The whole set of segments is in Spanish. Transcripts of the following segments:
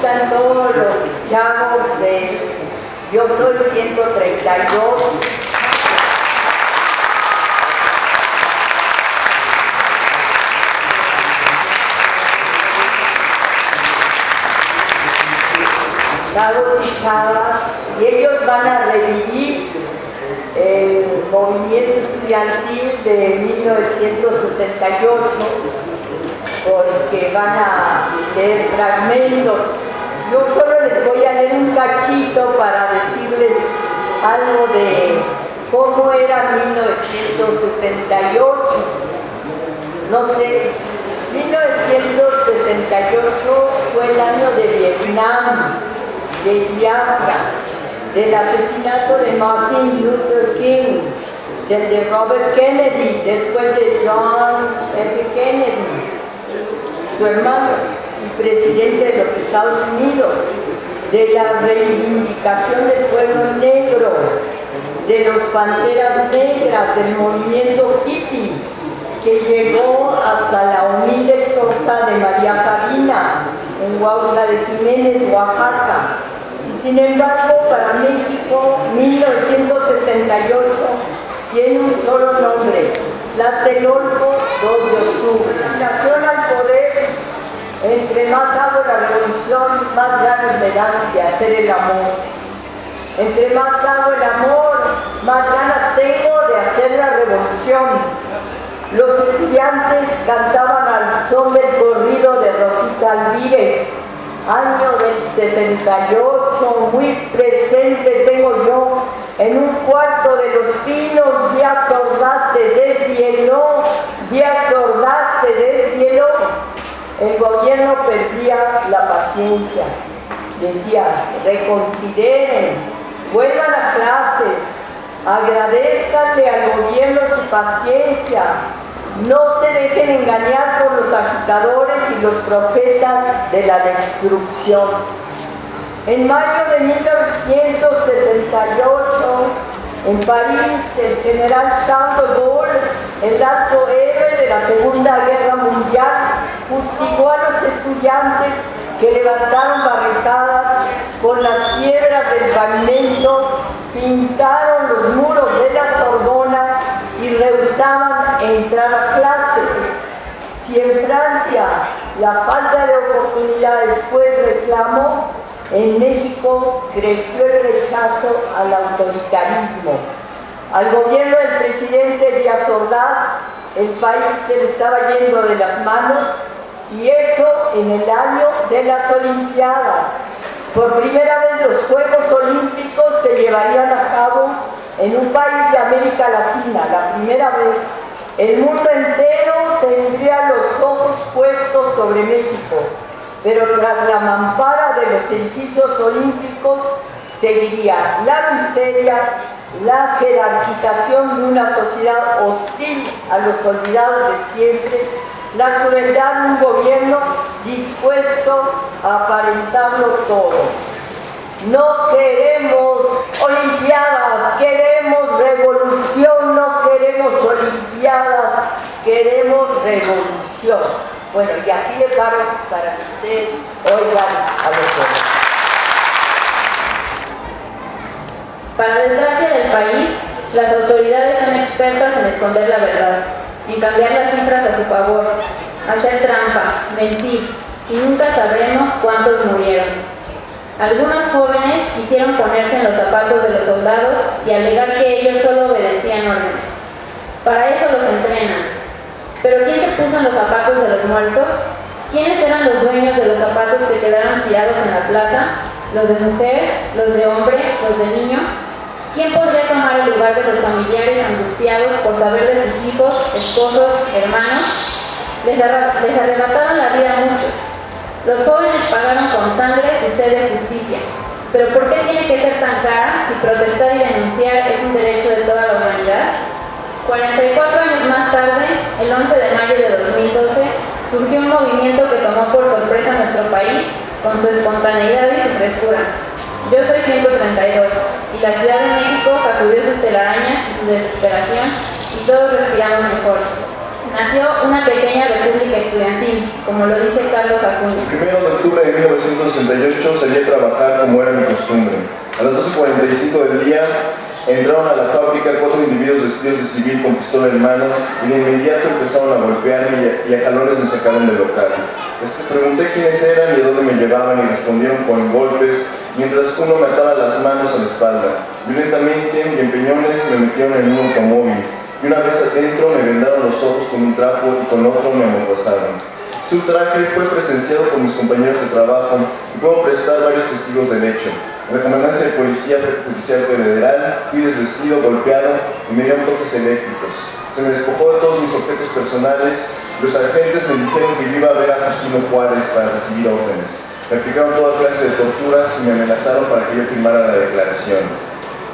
están todos los chavos de Yo Soy 132? Chavos y chavas, y ellos van a revivir el movimiento estudiantil de 1968, porque van a leer fragmentos. Yo solo les voy a leer un cachito para decirles algo de cómo era 1968. No sé, 1968 fue el año de Vietnam, de Biafra, del asesinato de Martin Luther King, del de Robert Kennedy, después de John F. Kennedy, su hermano y presidente de los Estados Unidos, de la reivindicación del pueblo negro, de los panteras negras, del movimiento hippie, que llegó hasta la humilde choza de María Sabina, en Huautla de Jiménez, Oaxaca. Y sin embargo, para México, 1968 tiene un solo nombre: Tlatelolco, 2 de octubre. Nación al poder, entre más hago la revolución, más ganas me dan de hacer el amor. Entre más hago el amor, más ganas tengo de hacer la revolución. Los estudiantes cantaban al son del corrido de Rosita Alvírez, año del 68, muy presente tengo yo, en un cuarto de los pinos, Díaz Ordaz se desvieló, Díaz Ordaz se desvieló. El gobierno perdía la paciencia, decía: reconsideren, vuelvan a clases, agradezcanle al gobierno su paciencia, no se dejen engañar por los agitadores y los profetas de la destrucción. En mayo de 1968, en París, el general Charles de Gaulle, el alto héroe de la Segunda Guerra Mundial, fustigó a los estudiantes que levantaron barricadas con las piedras del pavimento, pintaron los muros de la Sorbona y rehusaban entrar a clase. Si en Francia la falta de oportunidades fue reclamo, en México creció el rechazo al autoritarismo. Al gobierno del presidente Díaz Ordaz, el país se le estaba yendo de las manos, y eso en el año de las Olimpiadas. Por primera vez los Juegos Olímpicos se llevarían a cabo en un país de América Latina, la primera vez. El mundo entero tendría los ojos puestos sobre México, pero tras la mampara de los edificios olímpicos seguiría la miseria, la jerarquización de una sociedad hostil a los olvidados de siempre, la crueldad de un gobierno dispuesto a aparentarlo todo. No queremos olimpiadas, queremos revolución, no queremos olimpiadas, queremos revolución. Bueno, y aquí le paro para que ustedes oigan a los jóvenes. Para desgracia del país, las autoridades son expertas en esconder la verdad, en cambiar las cifras a su favor, hacer trampa, mentir, y nunca sabremos cuántos murieron. Algunos jóvenes quisieron ponerse en los zapatos de los soldados y alegar que ellos solo obedecían órdenes. Para eso los entrenan. Pero ¿quién se puso en los zapatos de los muertos? ¿Quiénes eran los dueños de los zapatos que quedaron tirados en la plaza? ¿Los de mujer? ¿Los de hombre? ¿Los de niño? ¿Quién podría tomar el lugar de los familiares angustiados por saber de sus hijos, esposos, hermanos? Les arrebataron la vida a muchos. Los jóvenes pagaron con sangre su sed de justicia. ¿Pero por qué tiene que ser tan cara si protestar y denunciar es un derecho de toda la humanidad? 44 años más tarde, el 11 de mayo de 2012, surgió un movimiento que tomó por sorpresa a nuestro país con su espontaneidad y su frescura. Yo Soy 132, y la Ciudad de México sacudió sus telarañas y su desesperación, y todos respiramos mejor. nació una pequeña república estudiantil, como lo dice Carlos Acuña. El 1 de octubre de 1968 salí a trabajar como era mi costumbre. A las 12:45 del día entraron a la fábrica 4 individuos vestidos de civil con pistola en mano y de inmediato empezaron a golpearme y a jalones me sacaron del local. Les pregunté quiénes eran y a dónde me llevaban y respondieron con golpes, mientras uno me ataba las manos a la espalda. Violentamente y en peñones me metieron en un automóvil y una vez adentro me vendaron los ojos con un trapo y con otro me amordazaron. Su traje fue presenciado por mis compañeros de trabajo y puedo prestar varios testigos del hecho. En la comandancia de Policía Judicial Federal fui desvestido, golpeado y me dieron toques eléctricos. Se me despojó de todos mis objetos personales. Los agentes me dijeron que yo iba a ver a Justino Juárez para recibir órdenes. Me aplicaron toda clase de torturas y me amenazaron para que yo firmara la declaración.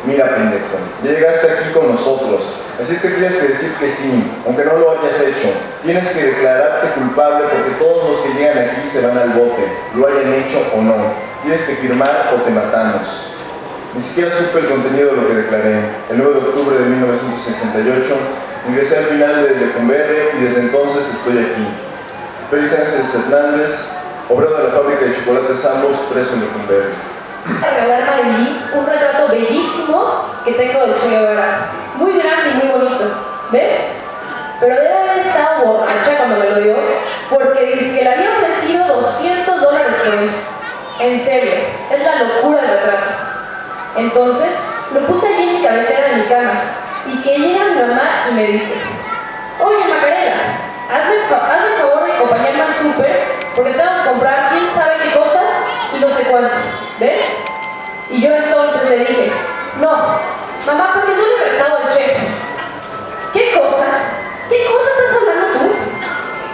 Mira, pendejo, ya llegaste aquí con nosotros, así es que tienes que decir que sí, aunque no lo hayas hecho. Tienes que declararte culpable porque todos los que llegan aquí se van al bote, lo hayan hecho o no. Tienes que firmar o te matamos. Ni siquiera supe el contenido de lo que declaré. El 9 de octubre de 1968 ingresé al final de Lecumberri y desde entonces estoy aquí. Félix Ángeles Hernández, obrero de la fábrica de chocolates Ambos, preso en Lecumberri. Regalar a Marilí un retrato bellísimo que tengo de Che Guevara, muy grande y muy bonito, ¿ves? Pero debe haber estado borracha cuando me lo dio, porque dice que le había ofrecido $200 por él. En serio, es la locura del retrato. Entonces, lo puse allí en mi cabecera de mi cama, y que llega mi mamá y me dice: oye, Macarena, hazme el favor de acompañarme al súper, porque tengo que comprar quién sabe qué cosas y no sé cuánto, ¿ves? Y yo entonces le dije: no, mamá, porque no le he regresado el cheque. ¿Qué cosa? ¿Qué cosa estás hablando tú?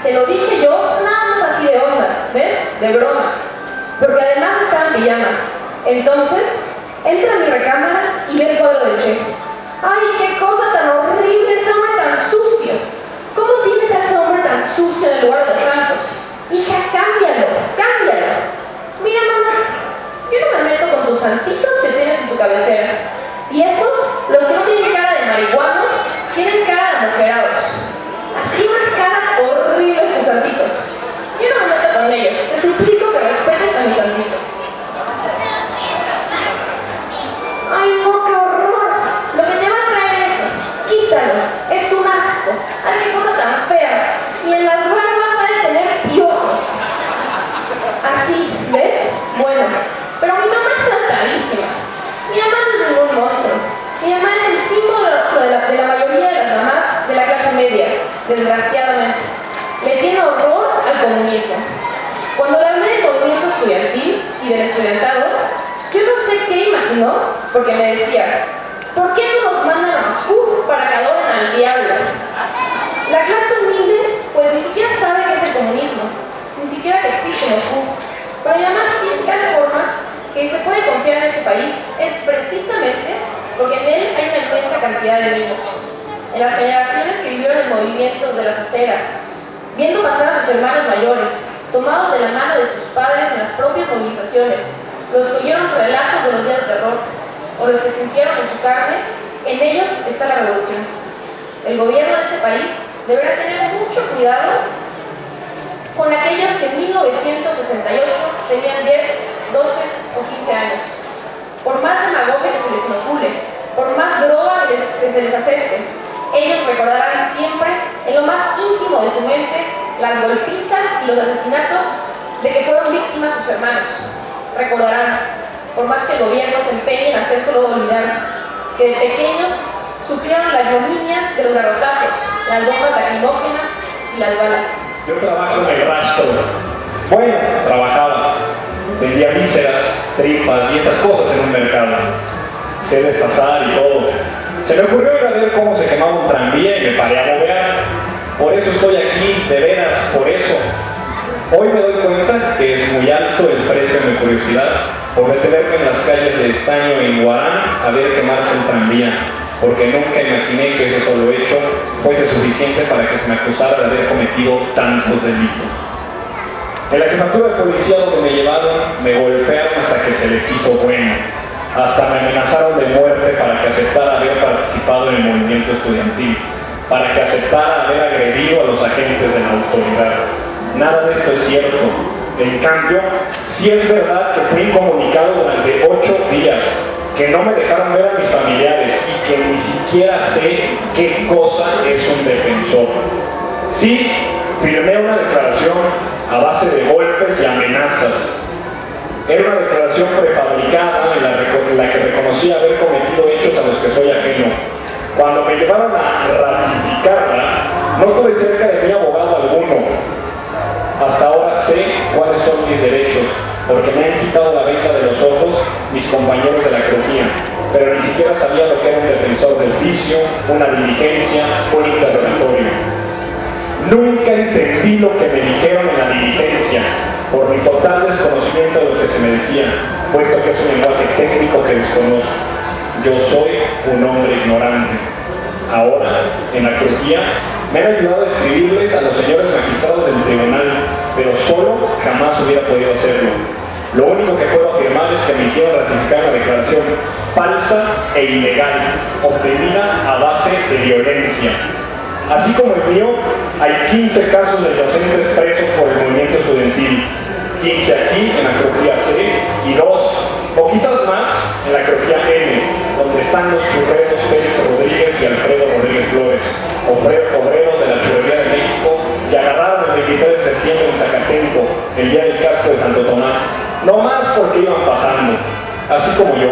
Se lo dije yo, nada más así de onda, ¿ves? De broma. Porque además estaba en pijama. Entonces, entra a mi recámara y ve el cuadro del Che. ¡Ay, qué cosa tan horrible! ¡Ese hombre tan sucio! ¿Cómo tienes a ese hombre tan sucio en el lugar de los santos? Hija, cámbialo, cámbialo. Mira, mamá, yo no me meto con tus santitos que tienes en tu cabecera. Y esos, los que no tienen cara de marihuanos, tienen cara de mujerados. Así unas caras horribles tus santitos. Yo no me meto con ellos. Te suplico que respetes a mis santitos. ¡Ay, no, qué horror! Lo que te va a traer eso, quítalo. Es un asco. ¡Ay, qué cosa tan fea! Y en las barbas ha de tener piojos. Así, ¿ves? Bueno, pero mi mamá es saltadísima. Mi mamá no es ningún monstruo. Mi mamá es el símbolo de la mayoría de las mamás de la clase media, desgraciadamente. Le tiene horror al comunismo. Cuando le hablé del movimiento estudiantil y del estudiantado, yo no sé qué imaginó, porque me decía: ¿por qué no nos mandan a Moscú para que adoren al diablo? La clase humilde, pues ni siquiera sabe qué es el comunismo, ni siquiera que existe Moscú. Pero además, sí, de tal forma que se puede confiar en ese país es precisamente porque en él hay una inmensa cantidad de niños. En las generaciones que vivieron el movimiento de las aceras, viendo pasar a sus hermanos mayores, tomados de la mano de sus padres en las propias movilizaciones, los que oyeron relatos de los días de terror, o los que sintieron en su carne, en ellos está la revolución. El gobierno de este país deberá tener mucho cuidado con aquellos que en 1968 tenían 10, 12 o 15 años. Por más demagogia que se les inocule, por más droga que se les aseste, ellos recordarán siempre, en lo más íntimo de su mente, las golpizas y los asesinatos de que fueron víctimas sus hermanos. Recordarán, por más que el gobierno se empeñe en hacérselo olvidar, que de pequeños sufrieron la ignominia de los garrotazos, las bombas lacrimógenas y las balas. Yo trabajo en el rastro. Bueno, trabajaba. Vendía vísceras, tripas y esas cosas en un mercado. Sé destazar y todo. Se me ocurrió ir a ver cómo se quemaba un tranvía y me paré a bobear. Por eso estoy aquí, de veras, por eso. Hoy me doy cuenta que es muy alto el precio de mi curiosidad por detenerme en las calles de Estaño en Guarán a ver quemarse el tranvía, porque nunca imaginé que ese solo hecho fuese suficiente para que se me acusara de haber cometido tantos delitos. En la jefatura de policía donde me llevaron, me golpearon hasta que se les hizo bueno. Hasta me amenazaron de muerte para que aceptara haber participado en el movimiento estudiantil. para que aceptara haber agredido a los agentes de la autoridad. Nada de esto es cierto. En cambio, sí es verdad que fui incomunicado durante 8 días, que no me dejaron ver a mis familiares y que ni siquiera sé qué cosa es un defensor. Sí, firmé una declaración a base de golpes y amenazas. Era una declaración prefabricada en la que reconocí haber cometido hechos a los que soy ajeno. Cuando me llevaron a ratificarla, no tuve cerca de mí abogado alguno. Hasta ahora sé cuáles son mis derechos, porque me han quitado la venda de los ojos mis compañeros de la crujía, pero ni siquiera sabía lo que era un defensor del vicio, una diligencia, un interrogatorio. Nunca entendí lo que me dijeron en la diligencia, por mi total desconocimiento de lo que se me decía, puesto que es un lenguaje técnico que desconozco. Yo soy un hombre ignorante. Ahora, en la crujía, me han ayudado a escribirles a los señores magistrados del tribunal, pero solo jamás hubiera podido hacerlo. Lo único que puedo afirmar es que me hicieron ratificar una declaración falsa e ilegal, obtenida a base de violencia. Así como el mío, hay 15 casos de docentes presos por el movimiento estudiantil, 15 aquí en la crujía C y 2, o quizás más, en la crujía M, donde están los churreros Félix Rodríguez y Alfredo Rodríguez Flores, obreros de la Churrería de México, que agarraron el 23 de septiembre en Zacatenco, el día del casco de Santo Tomás, no más porque iban pasando, así como yo.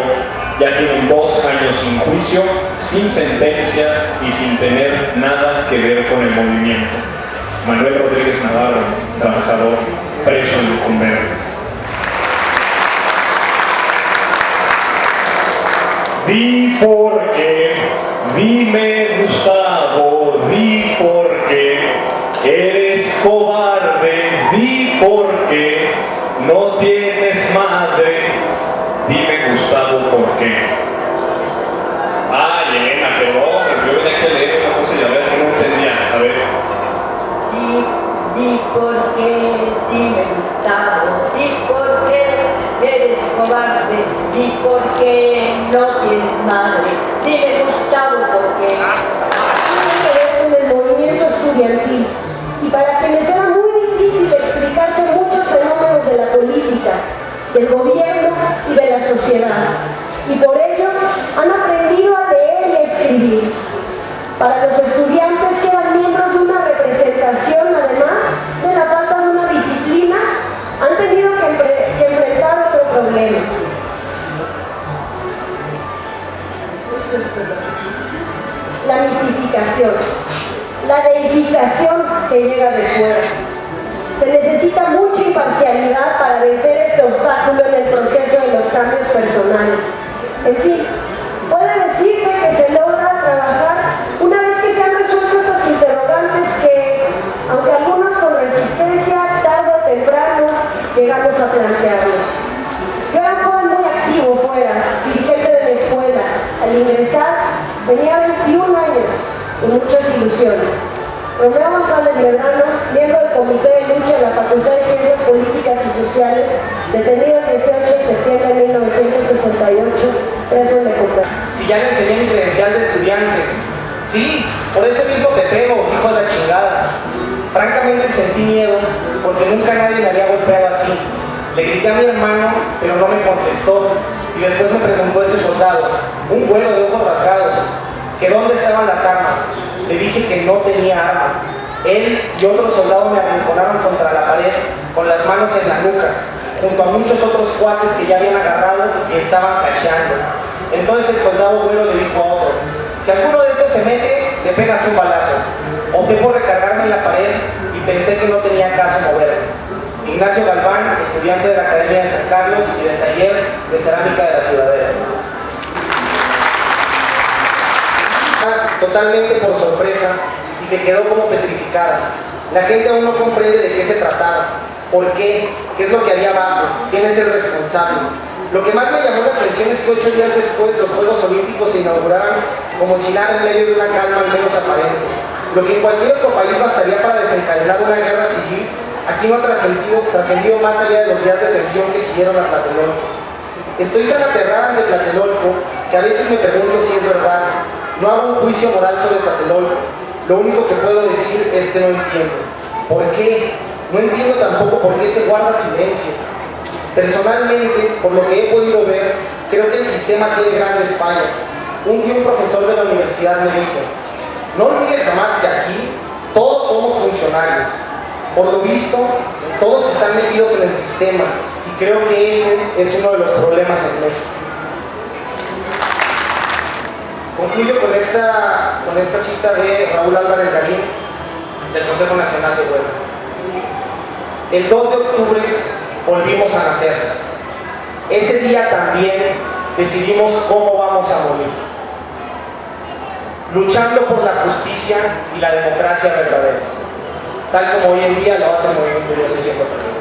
Ya tienen 2 años sin juicio, sin sentencia y sin tener nada que ver con el movimiento. Manuel Rodríguez Navarro, trabajador, preso en Lecumberri. Di por qué, dime Gustavo, di por qué eres cobarde, di por qué no tienes madre. Dime, Gustavo, ¿por qué? Ay, Elena, perdón, yo tenía que leer una cosa y a veces no entendía. A ver. Di por qué, dime Gustavo, di por qué eres cobarde, di por qué no tienes madre. Dime Gustavo, ¿por qué? Tiene que ver con el movimiento estudiantil y para quienes era muy difícil explicarse muchos fenómenos de la política, del gobierno y de la sociedad, y por ello han aprendido a leer y escribir. Para los estudiantes que eran miembros de una representación, además de la falta de una disciplina, han tenido que enfrentar otro problema. La misificación, la deificación que llega de fuera. Se necesita mucha imparcialidad para vencer este obstáculo en el proceso de los cambios personales. En fin, puede decirse que se logra trabajar una vez que se han resuelto estas interrogantes que, aunque algunos con resistencia, tarde o temprano llegamos a plantearnos. Yo era un joven muy activo fuera, dirigente de la escuela. Al ingresar tenía 21 años y muchas ilusiones. Romeo González Medrano, miembro del Comité de Lucha de la Facultad de Ciencias Políticas y Sociales, detenido el 18 de septiembre de 1968, preso en Lecumberri. Si ya le enseñé mi credencial de estudiante. Sí, por eso mismo te pego, hijo de la chingada. Francamente sentí miedo, porque nunca nadie me había golpeado así. Le grité a mi hermano, pero no me contestó. Y después me preguntó ese soldado, un güero de ojos rasgados, que dónde estaban las armas. Le dije que no tenía arma. Él y otro soldado me arrinconaron contra la pared, con las manos en la nuca, junto a muchos otros cuates que ya habían agarrado y estaban cacheando. Entonces el soldado güero le dijo a otro, si alguno de estos se mete, le pegas un balazo. Opté por recargarme en la pared y pensé que no tenía caso moverme. Ignacio Galván, estudiante de la Academia de San Carlos y del taller de cerámica de la Ciudadela. Totalmente por sorpresa y que quedó como petrificada. La gente aún no comprende de qué se trataba, por qué, qué es lo que había abajo, quién es el responsable. Lo que más me llamó la atención es que 8 días después los Juegos Olímpicos se inauguraron como si nada en medio de una calma al menos aparente. Lo que en cualquier otro país bastaría para desencadenar una guerra civil, aquí no ha trascendido más allá de los días de tensión que siguieron a Tlatelolco. Estoy tan aterrada ante Tlatelolco que a veces me pregunto si es verdad. No hago un juicio moral sobre Tlatelolco. lo único que puedo decir es que no entiendo. ¿Por qué? No entiendo tampoco por qué se guarda silencio. Personalmente, por lo que he podido ver, creo que el sistema tiene grandes fallas. Un día un profesor de la universidad me dijo: no olvides jamás que aquí todos somos funcionarios. Por lo visto, todos están metidos en el sistema y creo que ese es uno de los problemas en México. Concluyo con esta cita de Raúl Álvarez Garín, del Consejo Nacional de Huelga. El 2 de octubre volvimos a nacer. Ese día también decidimos cómo vamos a morir. Luchando por la justicia y la democracia verdaderas, tal como hoy en día lo hace el movimiento Yo Sí Siento Perdido.